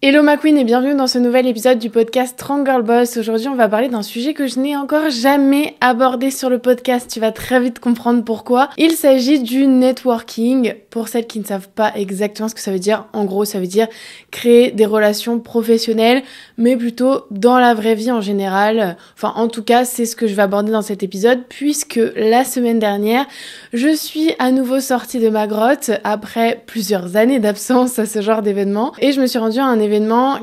Hello ma queen et bienvenue dans ce nouvel épisode du podcast Strong Girl Boss. Aujourd'hui on va parler d'un sujet que je n'ai encore jamais abordé sur le podcast, tu vas très vite comprendre pourquoi. Il s'agit du networking. Pour celles qui ne savent pas exactement ce que ça veut dire, en gros ça veut dire créer des relations professionnelles, mais plutôt dans la vraie vie en général. Enfin en tout cas c'est ce que je vais aborder dans cet épisode, puisque la semaine dernière je suis à nouveau sortie de ma grotte après plusieurs années d'absence à ce genre d'événement et je me suis rendue à un événement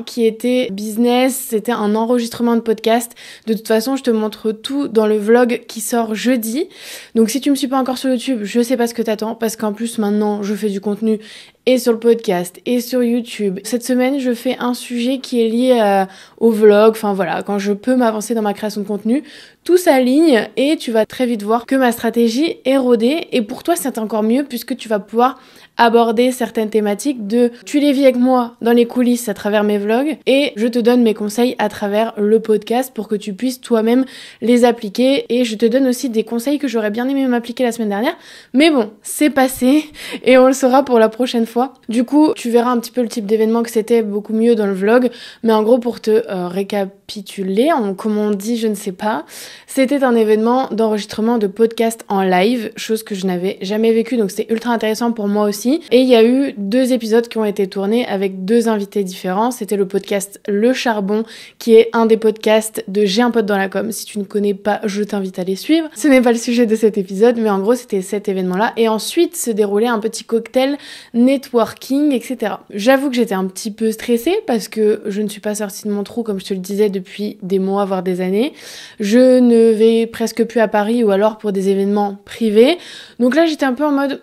qui était business, c'était un enregistrement de podcast. De toute façon, je te montre tout dans le vlog qui sort jeudi. Donc si tu me suis pas encore sur YouTube, je sais pas ce que t'attends parce qu'en plus maintenant, je fais du contenu et sur le podcast et sur YouTube. Cette semaine, je fais un sujet qui est lié au vlog. Enfin voilà, quand je peux m'avancer dans ma création de contenu, tout s'aligne et tu vas très vite voir que ma stratégie est rodée. Et pour toi, c'est encore mieux puisque tu vas pouvoir aborder certaines thématiques tu les vis avec moi dans les coulisses à travers mes vlogs et je te donne mes conseils à travers le podcast pour que tu puisses toi-même les appliquer et je te donne aussi des conseils que j'aurais bien aimé m'appliquer la semaine dernière mais bon, c'est passé et on le saura pour la prochaine fois. Du coup, tu verras un petit peu le type d'événement que c'était beaucoup mieux dans le vlog, mais en gros pour te récapituler, comme on dit, je ne sais pas, c'était un événement d'enregistrement de podcast en live, chose que je n'avais jamais vécue, donc c'était ultra intéressant pour moi aussi. Et il y a eu 2 épisodes qui ont été tournés avec 2 invités différents. C'était le podcast Le Charbon, qui est un des podcasts de J'ai un pote dans la com. Si tu ne connais pas, je t'invite à les suivre. Ce n'est pas le sujet de cet épisode, mais en gros, c'était cet événement-là. Et ensuite, se déroulait un petit cocktail networking, etc. J'avoue que j'étais un petit peu stressée parce que je ne suis pas sortie de mon trou, comme je te le disais, depuis des mois, voire des années. Je ne vais presque plus à Paris ou alors pour des événements privés. Donc là, j'étais un peu en mode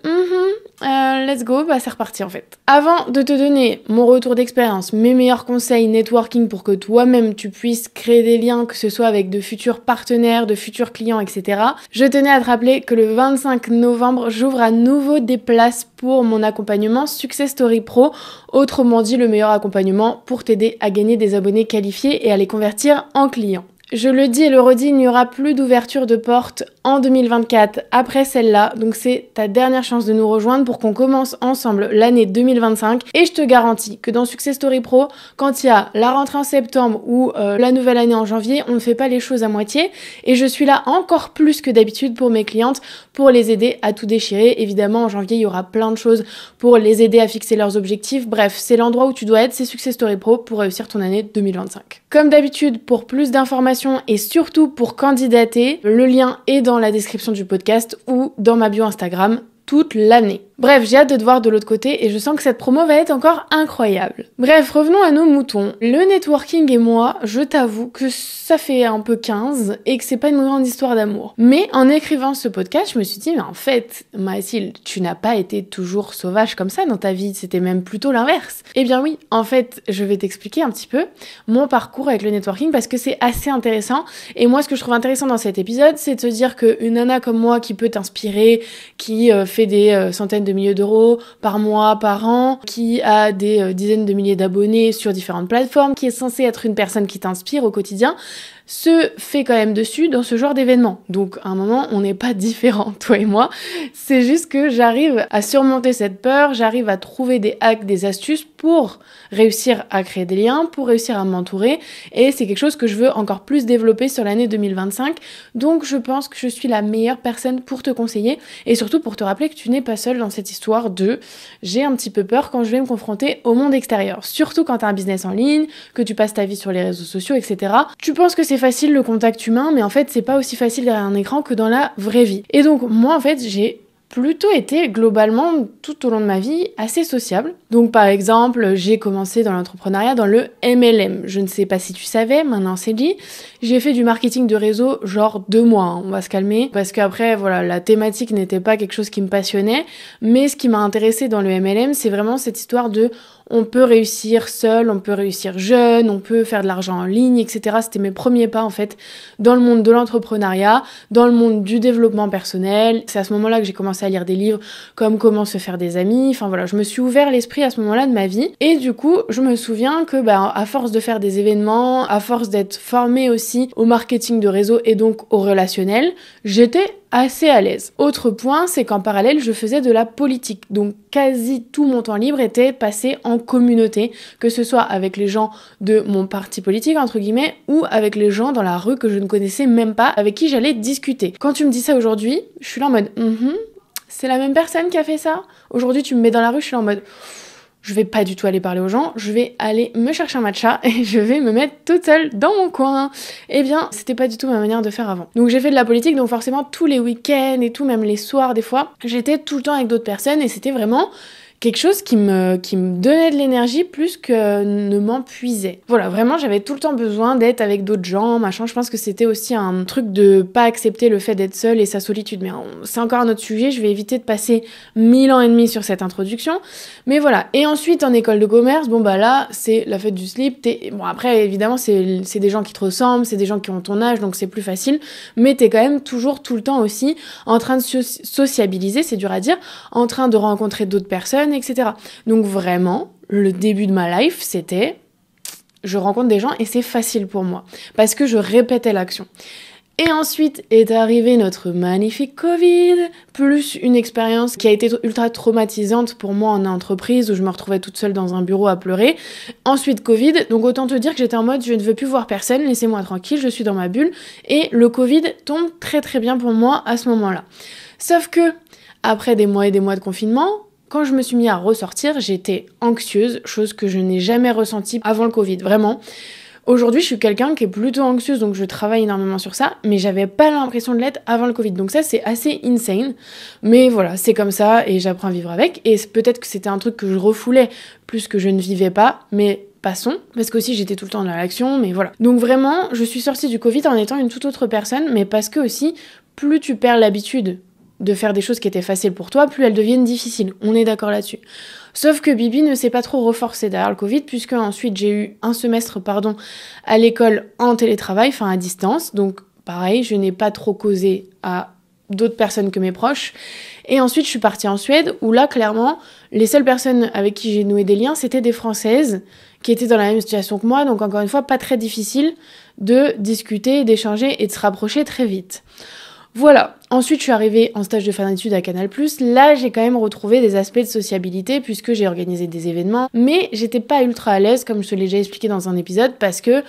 let's go, c'est reparti en fait. Avant de te donner mon retour d'expérience, mes meilleurs conseils networking pour que toi-même tu puisses créer des liens, que ce soit avec de futurs partenaires, de futurs clients, etc. Je tenais à te rappeler que le 25 novembre, j'ouvre à nouveau des places pour mon accompagnement Success Story Pro, autrement dit le meilleur accompagnement pour t'aider à gagner des abonnés qualifiés et à les convertir en clients. Je le dis et le redis, il n'y aura plus d'ouverture de porte en 2024 après celle-là, donc c'est ta dernière chance de nous rejoindre pour qu'on commence ensemble l'année 2025 et je te garantis que dans Success Story Pro, quand il y a la rentrée en septembre ou la nouvelle année en janvier, on ne fait pas les choses à moitié et je suis là encore plus que d'habitude pour mes clientes pour les aider à tout déchirer. Évidemment, en janvier, il y aura plein de choses pour les aider à fixer leurs objectifs. Bref, c'est l'endroit où tu dois être, c'est Success Story Pro pour réussir ton année 2025. Comme d'habitude, pour plus d'informations et surtout pour candidater, le lien est dans la description du podcast ou dans ma bio Instagram toute l'année. Bref, j'ai hâte de te voir de l'autre côté et je sens que cette promo va être encore incroyable. Bref, revenons à nos moutons. Le networking et moi, je t'avoue que ça fait un peu 15 et que c'est pas une grande histoire d'amour. Mais en écrivant ce podcast, je me suis dit, mais en fait, Mathilde, tu n'as pas été toujours sauvage comme ça dans ta vie, c'était même plutôt l'inverse. Eh bien oui, en fait, je vais t'expliquer un petit peu mon parcours avec le networking parce que c'est assez intéressant. Et moi, ce que je trouve intéressant dans cet épisode, c'est de se dire qu'une nana comme moi qui peut t'inspirer, qui fait des centaines de milliers d'euros par mois, par an, qui a des dizaines de milliers d'abonnés sur différentes plateformes, qui est censée être une personne qui t'inspire au quotidien, se fait quand même dessus dans ce genre d'événement. Donc à un moment, on n'est pas différents, toi et moi. C'est juste que j'arrive à surmonter cette peur, j'arrive à trouver des hacks, des astuces pour réussir à créer des liens, pour réussir à m'entourer. Et c'est quelque chose que je veux encore plus développer sur l'année 2025. Donc je pense que je suis la meilleure personne pour te conseiller et surtout pour te rappeler que tu n'es pas seule dans cette histoire de j'ai un petit peu peur quand je vais me confronter au monde extérieur. Surtout quand tu as un business en ligne, que tu passes ta vie sur les réseaux sociaux, etc. Tu penses que c'est facile le contact humain, mais en fait c'est pas aussi facile derrière un écran que dans la vraie vie. Et donc moi en fait j'ai plutôt été globalement tout au long de ma vie assez sociable. Donc par exemple, j'ai commencé dans l'entrepreneuriat dans le MLM. Je ne sais pas si tu savais, maintenant c'est dit. J'ai fait du marketing de réseau genre 2 mois, on va se calmer. Parce qu'après, voilà, la thématique n'était pas quelque chose qui me passionnait. Mais ce qui m'a intéressée dans le MLM, c'est vraiment cette histoire de on peut réussir seul, on peut réussir jeune, on peut faire de l'argent en ligne, etc. C'était mes premiers pas en fait dans le monde de l'entrepreneuriat, dans le monde du développement personnel. C'est à ce moment-là que j'ai commencé à lire des livres comme Comment se faire des amis. Enfin voilà, je me suis ouvert l'esprit à ce moment-là de ma vie. Et du coup, je me souviens que à force de faire des événements, à force d'être formée aussi au marketing de réseau et donc au relationnel, j'étais assez à l'aise. Autre point, c'est qu'en parallèle, je faisais de la politique. Donc quasi tout mon temps libre était passé en communauté, que ce soit avec les gens de mon parti politique, entre guillemets, ou avec les gens dans la rue que je ne connaissais même pas, avec qui j'allais discuter. Quand tu me dis ça aujourd'hui, je suis là en mode c'est la même personne qui a fait ça. Aujourd'hui, tu me mets dans la rue, je suis là en mode je vais pas du tout aller parler aux gens, je vais aller me chercher un matcha et je vais me mettre toute seule dans mon coin. Eh bien, c'était pas du tout ma manière de faire avant. Donc j'ai fait de la politique, donc forcément tous les week-ends et tout, même les soirs des fois, j'étais tout le temps avec d'autres personnes et c'était vraiment quelque chose qui me donnait de l'énergie plus que ne m'empuisait. Voilà, vraiment, j'avais tout le temps besoin d'être avec d'autres gens, machin. Je pense que c'était aussi un truc de pas accepter le fait d'être seule et sa solitude. Mais c'est encore un autre sujet, je vais éviter de passer 1000 ans et demi sur cette introduction. Mais voilà. Et ensuite, en école de commerce, bon bah là, c'est la fête du slip. Bon après, évidemment, c'est des gens qui te ressemblent, c'est des gens qui ont ton âge, donc c'est plus facile. Mais t'es quand même toujours, tout le temps aussi, en train de sociabiliser, c'est dur à dire, en train de rencontrer d'autres personnes, etc. Donc vraiment, le début de ma life, c'était je rencontre des gens et c'est facile pour moi parce que je répétais l'action. Et ensuite est arrivé notre magnifique Covid, plus une expérience qui a été ultra traumatisante pour moi en entreprise où je me retrouvais toute seule dans un bureau à pleurer. Ensuite Covid, donc autant te dire que j'étais en mode je ne veux plus voir personne, laissez-moi tranquille, je suis dans ma bulle. Et le Covid tombe très très bien pour moi à ce moment-là. Sauf que, après des mois et des mois de confinement, quand je me suis mis à ressortir, j'étais anxieuse, chose que je n'ai jamais ressentie avant le Covid, vraiment. Aujourd'hui, je suis quelqu'un qui est plutôt anxieuse, donc je travaille énormément sur ça, mais j'avais pas l'impression de l'être avant le Covid. Donc ça, c'est assez insane. Mais voilà, c'est comme ça et j'apprends à vivre avec. Et peut-être que c'était un truc que je refoulais plus que je ne vivais pas, mais passons, parce qu'aussi j'étais tout le temps dans l'action, mais voilà. Donc vraiment, je suis sortie du Covid en étant une toute autre personne, mais parce que aussi, plus tu perds l'habitude de faire des choses qui étaient faciles pour toi, plus elles deviennent difficiles. On est d'accord là-dessus. Sauf que Bibi ne s'est pas trop reforcée derrière le Covid, puisque ensuite j'ai eu un semestre, à l'école en télétravail, enfin à distance. Donc pareil, je n'ai pas trop causé à d'autres personnes que mes proches. Et ensuite, je suis partie en Suède, où là, clairement, les seules personnes avec qui j'ai noué des liens, c'était des Françaises qui étaient dans la même situation que moi. Donc encore une fois, pas très difficile de discuter, d'échanger et de se rapprocher très vite. Voilà. Ensuite, je suis arrivée en stage de fin d'études à Canal+. Là, j'ai quand même retrouvé des aspects de sociabilité puisque j'ai organisé des événements. Mais j'étais pas ultra à l'aise, comme je te l'ai déjà expliqué dans un épisode, parce que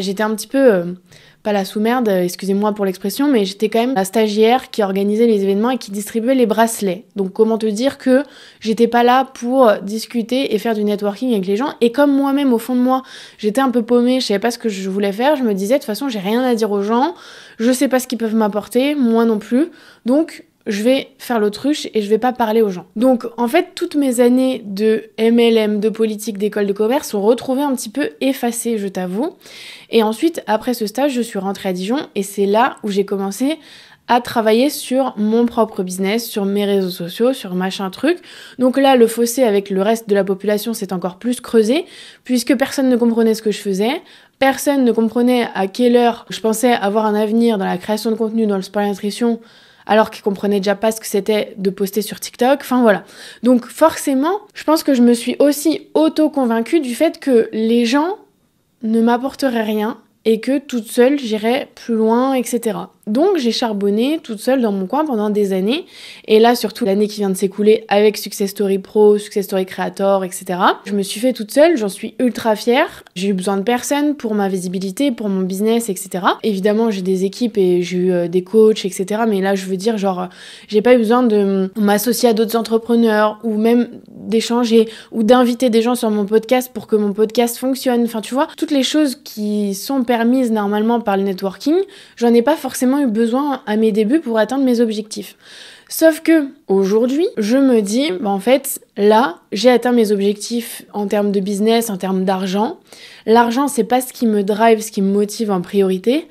j'étais un petit peu... pas la sous-merde, excusez-moi pour l'expression, mais j'étais quand même la stagiaire qui organisait les événements et qui distribuait les bracelets. Donc comment te dire que j'étais pas là pour discuter et faire du networking avec les gens. Et comme moi-même, au fond de moi, j'étais un peu paumée, je savais pas ce que je voulais faire, je me disais de toute façon, j'ai rien à dire aux gens, je sais pas ce qu'ils peuvent m'apporter, moi non plus. Donc je vais faire l'autruche et je vais pas parler aux gens. Donc en fait, toutes mes années de MLM, de politique, d'école de commerce sont retrouvées un petit peu effacées, je t'avoue. Et ensuite, après ce stage, je suis rentrée à Dijon et c'est là où j'ai commencé à travailler sur mon propre business, sur mes réseaux sociaux, sur machin truc. Donc là, le fossé avec le reste de la population s'est encore plus creusé puisque personne ne comprenait ce que je faisais. Personne ne comprenait à quelle heure je pensais avoir un avenir dans la création de contenu, dans le sport et nutrition, alors qu'ils comprenaient déjà pas ce que c'était de poster sur TikTok, enfin voilà. Donc forcément, je pense que je me suis aussi auto-convaincue du fait que les gens ne m'apporteraient rien et que toute seule, j'irais plus loin, etc. Donc j'ai charbonné toute seule dans mon coin pendant des années. Et là, surtout l'année qui vient de s'écouler avec Success Story Pro, Success Story Creator, etc. Je me suis fait toute seule, j'en suis ultra fière. J'ai eu besoin de personne pour ma visibilité, pour mon business, etc. Évidemment, j'ai des équipes et j'ai eu des coachs, etc. Mais là, je veux dire, j'ai pas eu besoin de m'associer à d'autres entrepreneurs ou même d'échanger ou d'inviter des gens sur mon podcast pour que mon podcast fonctionne. Enfin, tu vois, toutes les choses qui sont permises normalement par le networking, j'en ai pas forcément eu besoin à mes débuts pour atteindre mes objectifs. Sauf que aujourd'hui, je me dis, en fait, là, j'ai atteint mes objectifs en termes de business, en termes d'argent. L'argent, c'est pas ce qui me drive, ce qui me motive en priorité.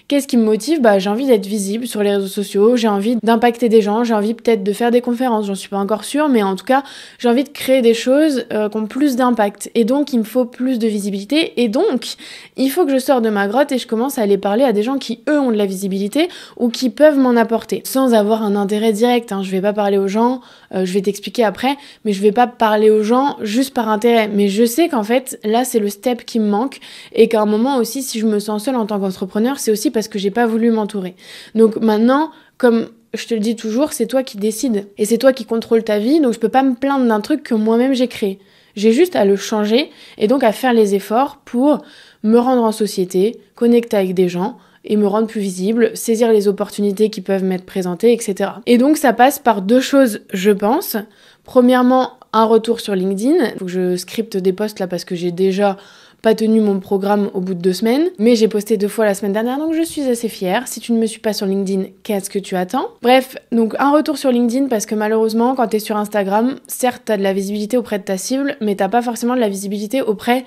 Qu'est-ce qui me motive ? J'ai envie d'être visible sur les réseaux sociaux, j'ai envie d'impacter des gens, j'ai envie peut-être de faire des conférences, j'en suis pas encore sûre, mais en tout cas, j'ai envie de créer des choses qui ont plus d'impact. Et donc, il me faut plus de visibilité. Et donc, il faut que je sorte de ma grotte et je commence à aller parler à des gens qui, eux, ont de la visibilité ou qui peuvent m'en apporter. Sans avoir un intérêt direct, Je vais pas parler aux gens, je vais t'expliquer après, mais je vais pas parler aux gens juste par intérêt. Mais je sais qu'en fait, là, c'est le step qui me manque et qu'à un moment aussi, si je me sens seule en tant qu'entrepreneur, c'est aussi parce que j'ai pas voulu m'entourer. Donc maintenant, comme je te le dis toujours, c'est toi qui décides. Et c'est toi qui contrôles ta vie, donc je peux pas me plaindre d'un truc que moi-même j'ai créé. J'ai juste à le changer et donc à faire les efforts pour me rendre en société, connecter avec des gens et me rendre plus visible, saisir les opportunités qui peuvent m'être présentées, etc. Et donc ça passe par 2 choses, je pense. Premièrement, un retour sur LinkedIn. Faut que je scripte des posts là parce que j'ai déjà pas tenu mon programme au bout de 2 semaines, mais j'ai posté 2 fois la semaine dernière, donc je suis assez fière. Si tu ne me suis pas sur LinkedIn, qu'est-ce que tu attends? Bref, donc un retour sur LinkedIn parce que malheureusement, quand t'es sur Instagram, certes, t'as de la visibilité auprès de ta cible, mais t'as pas forcément de la visibilité auprès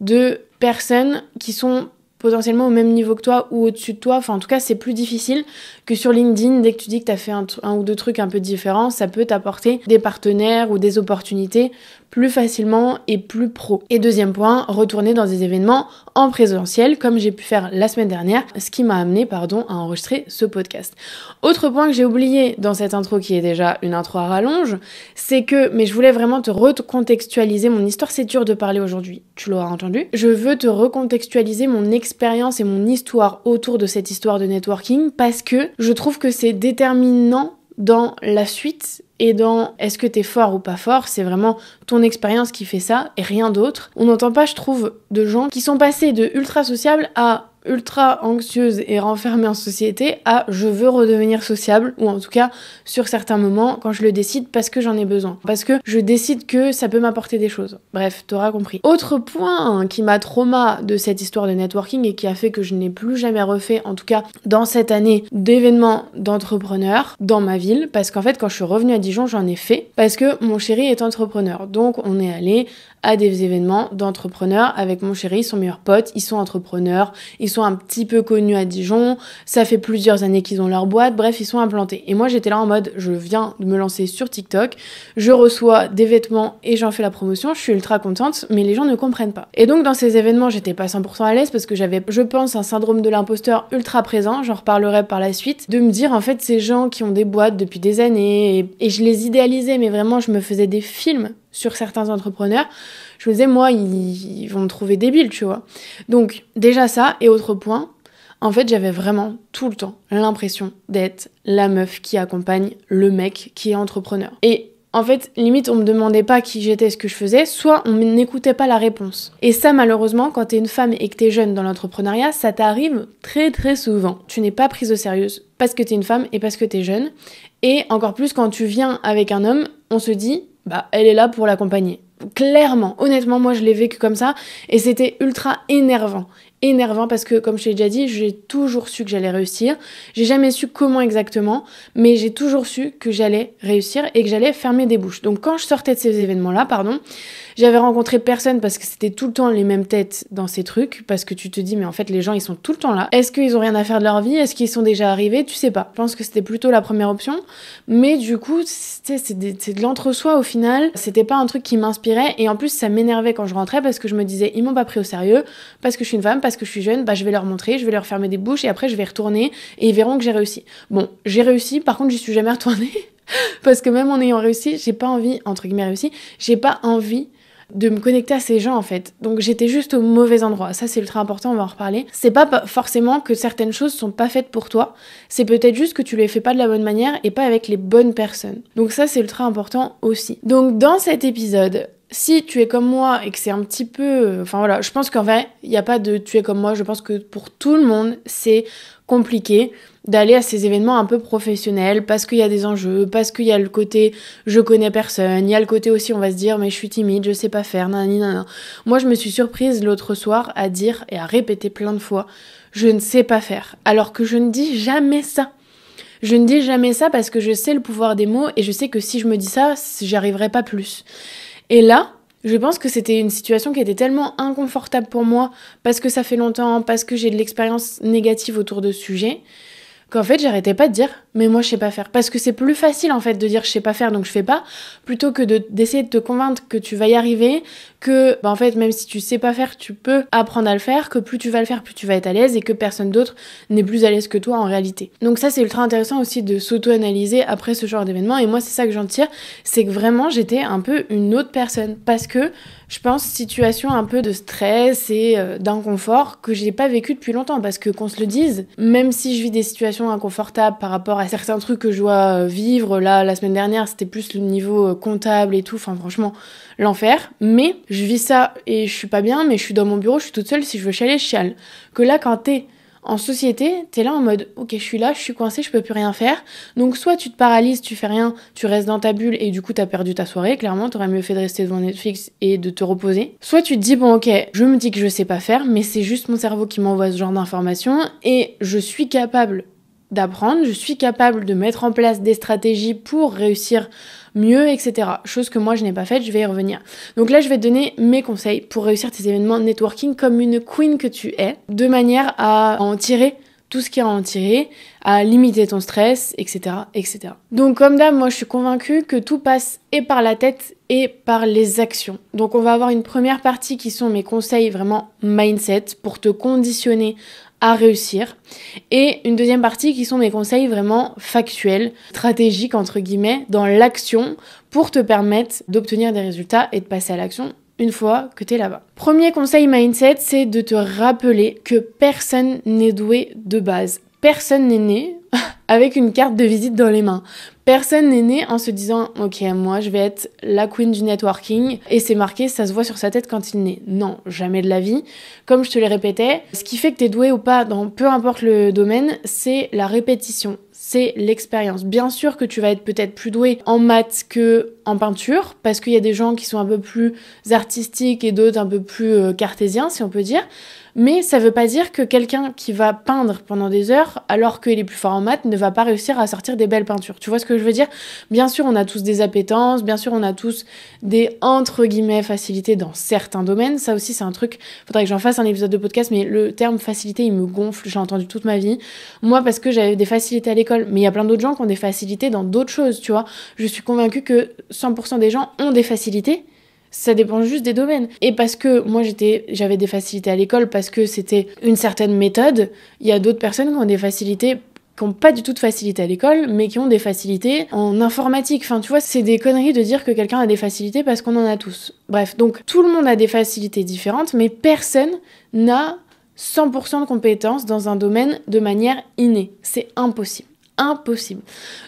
de personnes qui sont potentiellement au même niveau que toi ou au-dessus de toi. Enfin, en tout cas, c'est plus difficile que sur LinkedIn. Dès que tu dis que t'as fait un ou 2 trucs un peu différents, ça peut t'apporter des partenaires ou des opportunités plus facilement et plus pro. Et deuxième point, retourner dans des événements en présentiel, comme j'ai pu faire la semaine dernière, ce qui m'a amené, à enregistrer ce podcast. Autre point que j'ai oublié dans cette intro, qui est déjà une intro à rallonge, c'est que, mais je voulais vraiment te recontextualiser mon histoire, c'est dur de parler aujourd'hui, tu l'auras entendu. Je veux te recontextualiser mon expérience et mon histoire autour de cette histoire de networking, parce que je trouve que c'est déterminant dans la suite et dans est-ce que t'es fort ou pas fort, c'est vraiment ton expérience qui fait ça et rien d'autre. On n'entend pas, je trouve, de gens qui sont passés de ultra sociable à ultra anxieuse et renfermée en société à je veux redevenir sociable, ou en tout cas sur certains moments quand je le décide parce que j'en ai besoin, parce que je décide que ça peut m'apporter des choses. Bref, t'auras compris. Autre point qui m'a trauma de cette histoire de networking et qui a fait que je n'ai plus jamais refait, en tout cas dans cette année, d'événements d'entrepreneurs dans ma ville, parce qu'en fait quand je suis revenue à Dijon, j'en ai fait parce que mon chéri est entrepreneur, donc on est allé à des événements d'entrepreneurs avec mon chéri, son meilleur pote, ils sont entrepreneurs, ils sont un petit peu connus à Dijon, ça fait plusieurs années qu'ils ont leur boîte, bref, ils sont implantés. Et moi, j'étais là en mode, je viens de me lancer sur TikTok, je reçois des vêtements et j'en fais la promotion, je suis ultra contente, mais les gens ne comprennent pas. Et donc, dans ces événements, j'étais pas 100% à l'aise parce que j'avais, je pense, un syndrome de l'imposteur ultra présent, j'en reparlerai par la suite, de me dire, en fait, ces gens qui ont des boîtes depuis des années, et je les idéalisais, mais vraiment, je me faisais des films sur certains entrepreneurs, je me disais, moi, ils vont me trouver débile, tu vois. Donc, déjà ça, et autre point, en fait, j'avais vraiment tout le temps l'impression d'être la meuf qui accompagne le mec qui est entrepreneur. Et en fait, limite, on me demandait pas qui j'étais, ce que je faisais, soit on n'écoutait pas la réponse. Et ça, malheureusement, quand t'es une femme et que t'es jeune dans l'entrepreneuriat, ça t'arrive très très souvent. Tu n'es pas prise au sérieux parce que t'es une femme et parce que t'es jeune. Et encore plus quand tu viens avec un homme, on se dit, bah, elle est là pour l'accompagner. Clairement, honnêtement, moi je l'ai vécu comme ça et c'était ultra énervant parce que, comme je t'ai déjà dit, j'ai toujours su que j'allais réussir. J'ai jamais su comment exactement, mais j'ai toujours su que j'allais réussir et que j'allais fermer des bouches. Donc quand je sortais de ces événements-là, j'avais rencontré personne parce que c'était tout le temps les mêmes têtes dans ces trucs, parce que tu te dis, mais en fait, les gens, ils sont tout le temps là. Est-ce qu'ils ont rien à faire de leur vie? Est-ce qu'ils sont déjà arrivés? Tu sais pas. Je pense que c'était plutôt la première option. Mais du coup, c'est de l'entre-soi au final. C'était pas un truc qui m'inspirait. Et en plus, ça m'énervait quand je rentrais parce que je me disais, ils m'ont pas pris au sérieux, parce que je suis une femme, parce que je suis jeune, bah je vais leur montrer, je vais leur fermer des bouches et après je vais retourner et ils verront que j'ai réussi. Bon, j'ai réussi, par contre, j'y suis jamais retournée. Parce que même en ayant réussi, j'ai pas envie, entre guillemets réussi, j'ai pas envie de me connecter à ces gens en fait. Donc j'étais juste au mauvais endroit. Ça c'est ultra important, on va en reparler. C'est pas forcément que certaines choses sont pas faites pour toi, c'est peut-être juste que tu les fais pas de la bonne manière et pas avec les bonnes personnes. Donc ça c'est ultra important aussi. Donc dans cet épisode, si tu es comme moi et que c'est un petit peu... Enfin voilà, je pense qu'en vrai, il n'y a pas de tu es comme moi. Je pense que pour tout le monde, c'est compliqué d'aller à ces événements un peu professionnels parce qu'il y a des enjeux, parce qu'il y a le côté je connais personne, il y a le côté aussi on va se dire mais je suis timide, je sais pas faire, nanana. Moi je me suis surprise l'autre soir à dire et à répéter plein de fois je ne sais pas faire, alors que je ne dis jamais ça. Je ne dis jamais ça parce que je sais le pouvoir des mots et je sais que si je me dis ça, j'y arriverai pas plus. Et là, je pense que c'était une situation qui était tellement inconfortable pour moi parce que ça fait longtemps, parce que j'ai de l'expérience négative autour de ce sujet, qu'en fait j'arrêtais pas de dire mais moi je sais pas faire, parce que c'est plus facile en fait de dire je sais pas faire donc je fais pas, plutôt que d'essayer de te convaincre que tu vas y arriver, que en fait même si tu sais pas faire, tu peux apprendre à le faire, que plus tu vas le faire, plus tu vas être à l'aise et que personne d'autre n'est plus à l'aise que toi en réalité. Donc ça c'est ultra intéressant aussi de s'auto-analyser après ce genre d'événement, et moi c'est ça que j'en tire, c'est que vraiment j'étais un peu une autre personne, parce que je pense situation un peu de stress et d'inconfort que j'ai pas vécu depuis longtemps, parce que qu'on se le dise, même si je vis des situations inconfortables par rapport à certains trucs que je dois vivre, là la semaine dernière c'était plus le niveau comptable et tout, enfin franchement l'enfer, mais je vis ça et je suis pas bien, mais je suis dans mon bureau, je suis toute seule, si je veux chialer, je chiale. Que là quand t'es en société, t'es là en mode ok, je suis là, je suis coincée, je peux plus rien faire. Donc soit tu te paralyses, tu fais rien, tu restes dans ta bulle et du coup t'as perdu ta soirée, clairement t'aurais mieux fait de rester devant Netflix et de te reposer. Soit tu te dis bon ok, je me dis que je sais pas faire, mais c'est juste mon cerveau qui m'envoie ce genre d'informations et je suis capable d'apprendre, je suis capable de mettre en place des stratégies pour réussir mieux, etc. Chose que moi je n'ai pas faite, je vais y revenir. Donc là je vais te donner mes conseils pour réussir tes événements networking comme une queen que tu es, de manière à en tirer tout ce qu'il y a à en tirer, à limiter ton stress, etc., etc. Donc comme d'hab, moi je suis convaincue que tout passe et par la tête et par les actions. Donc on va avoir une première partie qui sont mes conseils vraiment mindset pour te conditionner à réussir, et une deuxième partie qui sont mes conseils vraiment factuels, stratégiques entre guillemets, dans l'action pour te permettre d'obtenir des résultats et de passer à l'action une fois que t'es là-bas. Premier conseil mindset, c'est de te rappeler que personne n'est doué de base. Personne n'est né avec une carte de visite dans les mains. Personne n'est né en se disant « Ok, moi je vais être la queen du networking » et c'est marqué, ça se voit sur sa tête quand il naît. Non, jamais de la vie. Comme je te le répétais, ce qui fait que t'es doué ou pas dans peu importe le domaine, c'est la répétition, c'est l'expérience. Bien sûr que tu vas être peut-être plus doué en maths que en peinture, parce qu'il y a des gens qui sont un peu plus artistiques et d'autres un peu plus cartésiens, si on peut dire. Mais ça veut pas dire que quelqu'un qui va peindre pendant des heures, alors qu'il est plus fort en maths, ne va pas réussir à sortir des belles peintures. Tu vois ce que je veux dire ? Bien sûr, on a tous des appétences, bien sûr, on a tous des, entre guillemets, facilités dans certains domaines. Ça aussi, c'est un truc, faudrait que j'en fasse un épisode de podcast, mais le terme facilité, il me gonfle, j'ai entendu toute ma vie. Moi, parce que j'avais des facilités à l'école, mais il y a plein d'autres gens qui ont des facilités dans d'autres choses, tu vois. Je suis convaincue que 100% des gens ont des facilités. Ça dépend juste des domaines. Et parce que moi j'avais des facilités à l'école parce que c'était une certaine méthode, il y a d'autres personnes qui ont des facilités, qui n'ont pas du tout de facilité à l'école, mais qui ont des facilités en informatique. Enfin, tu vois, c'est des conneries de dire que quelqu'un a des facilités parce qu'on en a tous. Bref, donc tout le monde a des facilités différentes, mais personne n'a 100% de compétences dans un domaine de manière innée. C'est impossible. Impossible.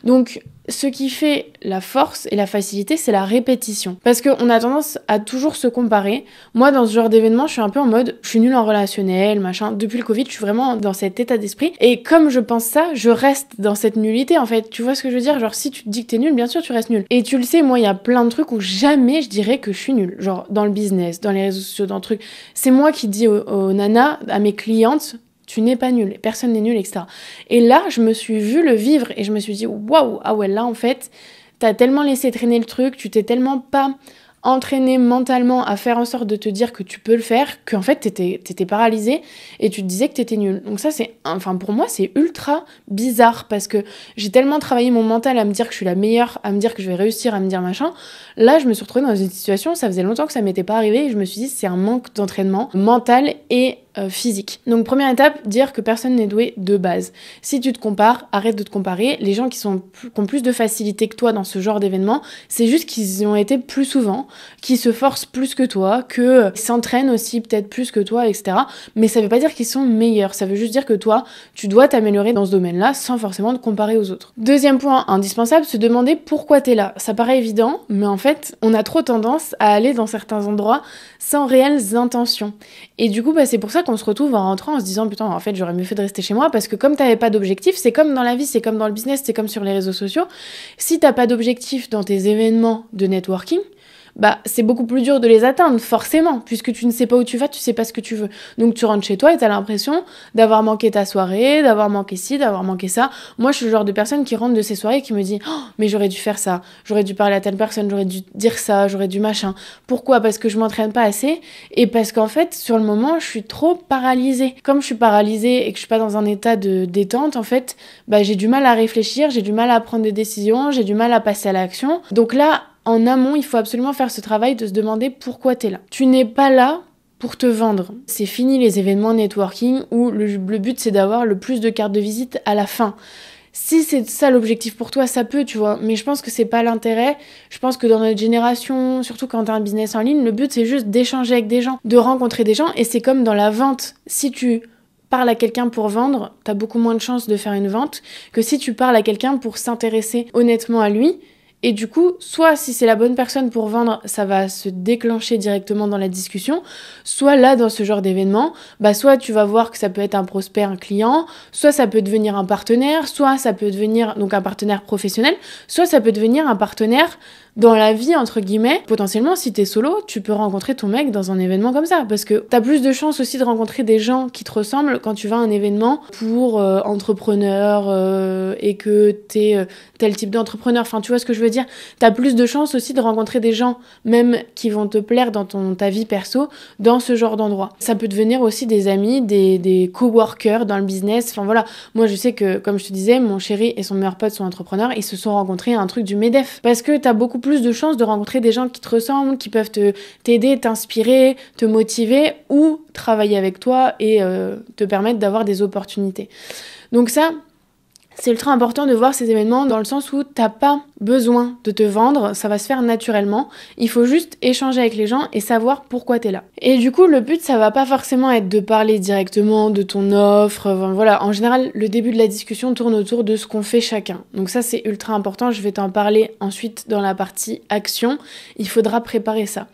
Donc, ce qui fait la force et la facilité, c'est la répétition. Parce qu'on a tendance à toujours se comparer. Moi, dans ce genre d'événement, je suis un peu en mode, je suis nulle en relationnel, machin. Depuis le Covid, je suis vraiment dans cet état d'esprit. Et comme je pense ça, je reste dans cette nullité, en fait. Tu vois ce que je veux dire ? Genre, si tu te dis que t'es nul, bien sûr, tu restes nul. Et tu le sais, moi, il y a plein de trucs où jamais je dirais que je suis nulle. Genre, dans le business, dans les réseaux sociaux, dans le truc. C'est moi qui dis aux nanas, à mes clientes, tu n'es pas nul, personne n'est nul, etc. Et là, je me suis vue le vivre et je me suis dit, waouh, ah ouais, là, en fait, t'as tellement laissé traîner le truc, tu t'es tellement pas entraîné mentalement à faire en sorte de te dire que tu peux le faire, qu'en fait, t'étais paralysée et tu te disais que t'étais nulle. Donc ça, pour moi, c'est ultra bizarre parce que j'ai tellement travaillé mon mental à me dire que je suis la meilleure, à me dire que je vais réussir, à me dire machin. Là, je me suis retrouvée dans une situation, ça faisait longtemps que ça m'était pas arrivé et je me suis dit, c'est un manque d'entraînement mental et physique. Donc première étape, dire que personne n'est doué de base. Si tu te compares, arrête de te comparer. Les gens qui ont plus de facilité que toi dans ce genre d'événement, c'est juste qu'ils y ont été plus souvent, qui se forcent plus que toi, que s'entraînent aussi peut-être plus que toi, etc. Mais ça veut pas dire qu'ils sont meilleurs. Ça veut juste dire que toi, tu dois t'améliorer dans ce domaine-là sans forcément te comparer aux autres. Deuxième point indispensable, se demander pourquoi t'es là. Ça paraît évident, mais en fait, on a trop tendance à aller dans certains endroits sans réelles intentions. Et du coup, c'est pour ça qu'on se retrouve en rentrant en se disant putain, en fait, j'aurais mieux fait de rester chez moi parce que comme t'avais pas d'objectif, c'est comme dans la vie, c'est comme dans le business, c'est comme sur les réseaux sociaux. Si t'as pas d'objectif dans tes événements de networking, c'est beaucoup plus dur de les atteindre, forcément, puisque tu ne sais pas où tu vas, tu sais pas ce que tu veux. Donc tu rentres chez toi et t'as l'impression d'avoir manqué ta soirée, d'avoir manqué ci, d'avoir manqué ça. Moi, je suis le genre de personne qui rentre de ces soirées et qui me dit « Oh, mais j'aurais dû faire ça, j'aurais dû parler à telle personne, j'aurais dû dire ça, j'aurais dû machin. » Pourquoi ? Parce que je m'entraîne pas assez et parce qu'en fait, sur le moment, je suis trop paralysée. Comme je suis paralysée et que je suis pas dans un état de détente, en fait, j'ai du mal à réfléchir, j'ai du mal à prendre des décisions, j'ai du mal à passer à l'action. Donc là, en amont, il faut absolument faire ce travail de se demander pourquoi t'es là. Tu n'es pas là pour te vendre. C'est fini les événements networking où le but c'est d'avoir le plus de cartes de visite à la fin. Si c'est ça l'objectif pour toi, ça peut, tu vois, mais je pense que c'est pas l'intérêt. Je pense que dans notre génération, surtout quand t'as un business en ligne, le but c'est juste d'échanger avec des gens, de rencontrer des gens, et c'est comme dans la vente. Si tu parles à quelqu'un pour vendre, t'as beaucoup moins de chances de faire une vente que si tu parles à quelqu'un pour s'intéresser honnêtement à lui. Et du coup, soit si c'est la bonne personne pour vendre, ça va se déclencher directement dans la discussion, soit là, dans ce genre d'événement, soit tu vas voir que ça peut être un prospect, un client, soit ça peut devenir un partenaire, soit ça peut devenir donc un partenaire professionnel, soit ça peut devenir un partenaire dans la vie, entre guillemets. Potentiellement, si t'es solo, tu peux rencontrer ton mec dans un événement comme ça, parce que t'as plus de chances aussi de rencontrer des gens qui te ressemblent quand tu vas à un événement pour entrepreneur et que t'es tel type d'entrepreneur. Enfin, tu vois ce que je veux dire? T'as plus de chances aussi de rencontrer des gens, même qui vont te plaire dans ta vie perso, dans ce genre d'endroit. Ça peut devenir aussi des amis, des coworkers dans le business. Enfin voilà, moi je sais que, comme je te disais, mon chéri et son meilleur pote sont entrepreneurs, ils se sont rencontrés à un truc du MEDEF, parce que t'as beaucoup plus de chances de rencontrer des gens qui te ressemblent, qui peuvent t'aider, t'inspirer, te motiver ou travailler avec toi et te permettre d'avoir des opportunités. Donc ça, c'est ultra important de voir ces événements dans le sens où t'as pas besoin de te vendre, ça va se faire naturellement. Il faut juste échanger avec les gens et savoir pourquoi t'es là. Et du coup, le but, ça va pas forcément être de parler directement de ton offre. Voilà, en général, le début de la discussion tourne autour de ce qu'on fait chacun. Donc ça, c'est ultra important. Je vais t'en parler ensuite dans la partie action. Il faudra préparer ça.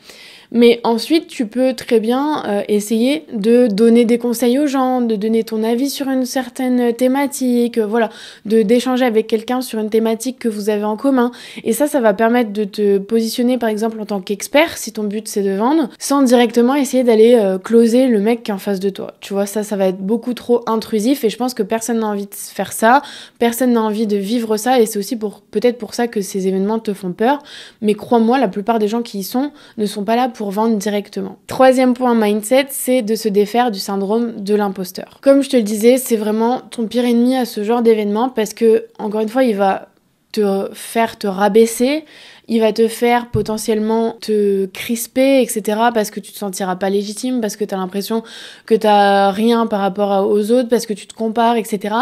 Mais ensuite, tu peux très bien essayer de donner des conseils aux gens, de donner ton avis sur une certaine thématique, voilà, d'échanger avec quelqu'un sur une thématique que vous avez en commun. Et ça va permettre de te positionner, par exemple, en tant qu'expert, si ton but c'est de vendre, sans directement essayer d'aller closer le mec qui est en face de toi. Tu vois, ça va être beaucoup trop intrusif et je pense que personne n'a envie de faire ça, personne n'a envie de vivre ça et c'est aussi peut-être pour ça que ces événements te font peur. Mais crois-moi, la plupart des gens qui y sont ne sont pas là pour vendre directement. Troisième point mindset, c'est de se défaire du syndrome de l'imposteur. Comme je te le disais, c'est vraiment ton pire ennemi à ce genre d'événement parce que, encore une fois, il va te faire te rabaisser, il va te faire potentiellement te crisper, etc. parce que tu te sentiras pas légitime, parce que t'as l'impression que t'as rien par rapport aux autres, parce que tu te compares, etc.